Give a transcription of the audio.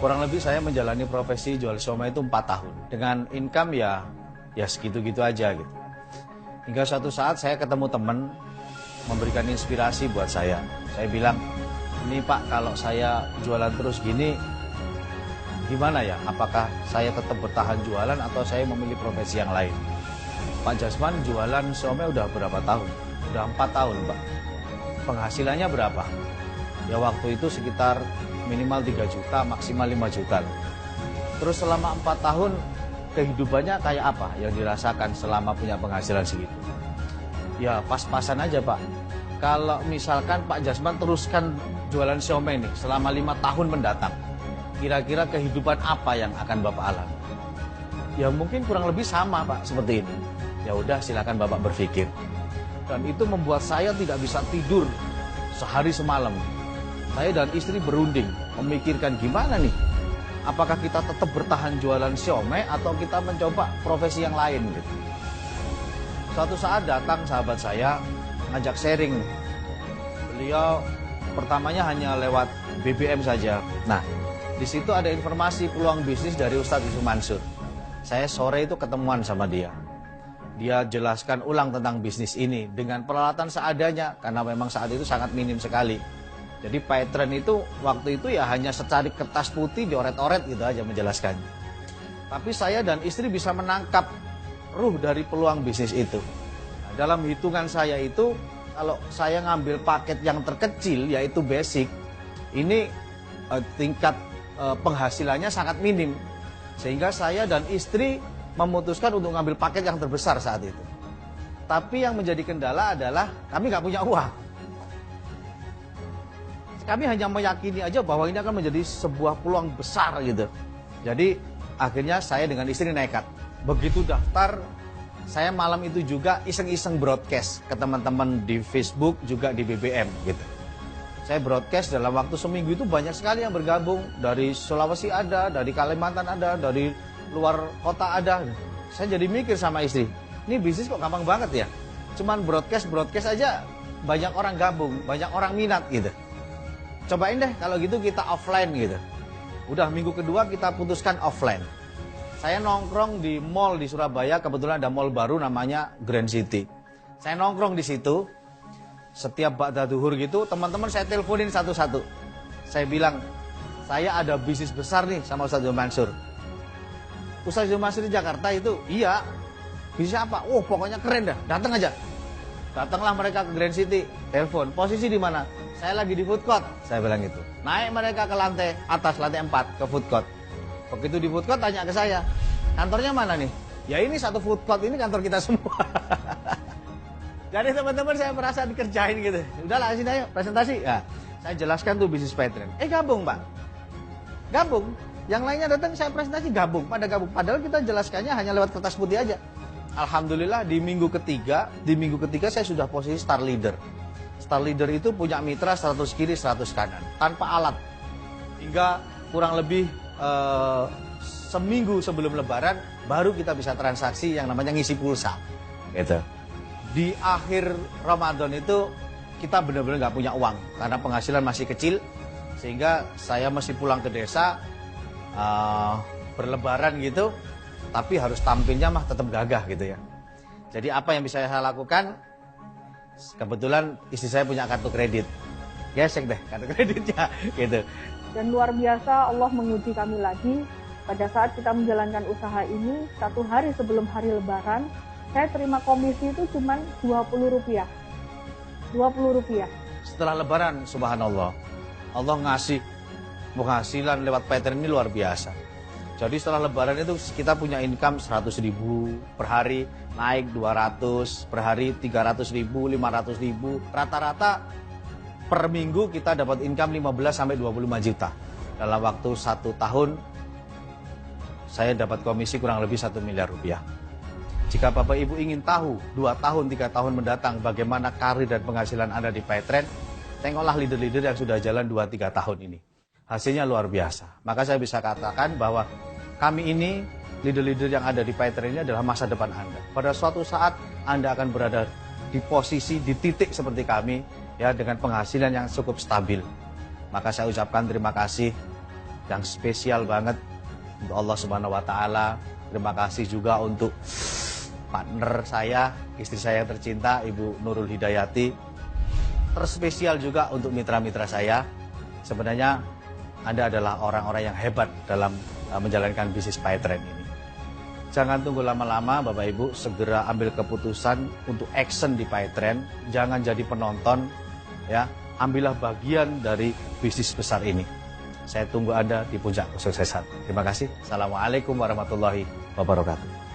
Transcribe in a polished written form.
Kurang lebih saya menjalani profesi jual siomay itu 4 tahun. Dengan income ya segitu-gitu aja gitu. Hingga suatu saat saya ketemu teman memberikan inspirasi buat saya. Saya bilang, ini Pak, kalau saya jualan terus gini, gimana ya? Apakah saya tetap bertahan jualan atau saya memilih profesi yang lain? Pak Jasman jualan siomay udah berapa tahun? Udah 4 tahun Pak. Penghasilannya berapa? Ya waktu itu sekitar minimal 3 juta, maksimal 5 juta. Terus selama 4 tahun kehidupannya kayak apa yang dirasakan selama punya penghasilan segitu? Ya pas-pasan aja Pak. Kalau misalkan Pak Jasman teruskan jualan siomay nih selama 5 tahun mendatang, kira-kira kehidupan apa yang akan Bapak alami? Ya mungkin kurang lebih sama Pak seperti ini. Ya udah silakan Bapak berpikir. Dan itu membuat saya tidak bisa tidur sehari semalam. Saya dan istri berunding, memikirkan gimana nih. Apakah kita tetap bertahan jualan siomay atau kita mencoba profesi yang lain gitu. Suatu saat datang sahabat saya ngajak sharing. Beliau pertamanya hanya lewat BBM saja. Nah, di situ ada informasi peluang bisnis dari Ustadz Yusuf Mansur. Saya sore itu ketemuan sama dia. Dia jelaskan ulang tentang bisnis ini dengan peralatan seadanya karena memang saat itu sangat minim sekali. Jadi Paytrend itu waktu itu ya hanya secarik kertas putih dioret-oret gitu aja menjelaskannya. Tapi saya dan istri bisa menangkap ruh dari peluang bisnis itu. Nah, dalam hitungan saya itu kalau saya ngambil paket yang terkecil yaitu basic, ini tingkat penghasilannya sangat minim. Sehingga saya dan istri memutuskan untuk ngambil paket yang terbesar saat itu. Tapi yang menjadi kendala adalah kami nggak punya uang. Kami hanya meyakini aja bahwa ini akan menjadi sebuah peluang besar gitu. Jadi akhirnya saya dengan istri nekat. Begitu daftar, saya malam itu juga iseng-iseng broadcast ke teman-teman di Facebook juga di BBM gitu. Saya broadcast dalam waktu seminggu itu banyak sekali yang bergabung. Dari Sulawesi ada, dari Kalimantan ada, dari luar kota ada. Saya jadi mikir sama istri, ini bisnis kok gampang banget ya. Cuman broadcast aja banyak orang gabung, banyak orang minat gitu. Cobain deh kalau gitu kita offline gitu. Udah minggu kedua kita putuskan offline. Saya nongkrong di mall di Surabaya, kebetulan ada mall baru namanya Grand City. Saya nongkrong di situ. Setiap ba'da duhur gitu, teman-teman saya teleponin satu-satu. Saya bilang, saya ada bisnis besar nih sama Ustadz Yusuf Mansur. Ustadz Yusuf Mansur di Jakarta itu, iya. Bisnis apa? Oh pokoknya keren dah, datang aja. Datanglah mereka ke Grand City, telepon. Posisi di mana? Saya lagi di food court, saya bilang gitu. Naik mereka ke lantai atas, lantai 4, ke food court. Begitu di food court tanya ke saya, kantornya mana nih? Ya ini satu food court, ini kantor kita semua. Jadi teman-teman saya merasa dikerjain gitu. Udahlah sini ayo, presentasi. Ya, saya jelaskan tuh bisnis Paytrend. Gabung Pak. Gabung. Yang lainnya datang saya presentasi gabung. Padahal kita jelaskannya hanya lewat kertas putih aja. Alhamdulillah di minggu ketiga saya sudah posisi star leader. Star leader itu punya mitra 100 kiri 100 kanan tanpa alat. Hingga kurang lebih seminggu sebelum lebaran baru kita bisa transaksi yang namanya ngisi pulsa. Gitu. Di akhir Ramadan itu kita benar-benar nggak punya uang karena penghasilan masih kecil sehingga saya masih pulang ke desa berlebaran gitu. Tapi harus tampilnya mah tetap gagah gitu ya. Jadi apa yang bisa saya lakukan? Kebetulan istri saya punya kartu kredit. Gesek deh kartu kreditnya gitu. Dan luar biasa Allah menguji kami lagi. Pada saat kita menjalankan usaha ini, 1 hari sebelum hari lebaran, saya terima komisi itu cuma Rp20. Rp20. Setelah lebaran, subhanallah, Allah ngasih penghasilan lewat Paytrend ini luar biasa. Jadi setelah lebaran itu kita punya income 100.000 per hari, naik 200 per hari, 300.000, 500.000. Rata-rata per minggu kita dapat income 15-25 juta. Dalam waktu 1 tahun, saya dapat komisi kurang lebih 1 miliar rupiah. Jika Bapak Ibu ingin tahu 2 tahun, 3 tahun mendatang bagaimana karir dan penghasilan Anda di Paytrend, tengoklah leader-leader yang sudah jalan 2-3 tahun ini. Hasilnya luar biasa. Maka saya bisa katakan bahwa kami ini, leader-leader yang ada di Paytrend ini adalah masa depan Anda. Pada suatu saat Anda akan berada di posisi, di titik seperti kami, ya dengan penghasilan yang cukup stabil. Maka saya ucapkan terima kasih yang spesial banget untuk Allah Subhanahu wa taala. Terima kasih juga untuk partner saya, istri saya yang tercinta, Ibu Nurul Hidayati. Terspesial juga untuk mitra-mitra saya. Sebenarnya Anda adalah orang-orang yang hebat dalam menjalankan bisnis PayTrend ini. Jangan tunggu lama-lama Bapak Ibu, segera ambil keputusan untuk action di PayTrend. Jangan jadi penonton, ya. Ambillah bagian dari bisnis besar ini. Saya tunggu Anda di puncak kesuksesan. Terima kasih. Assalamualaikum warahmatullahi wabarakatuh.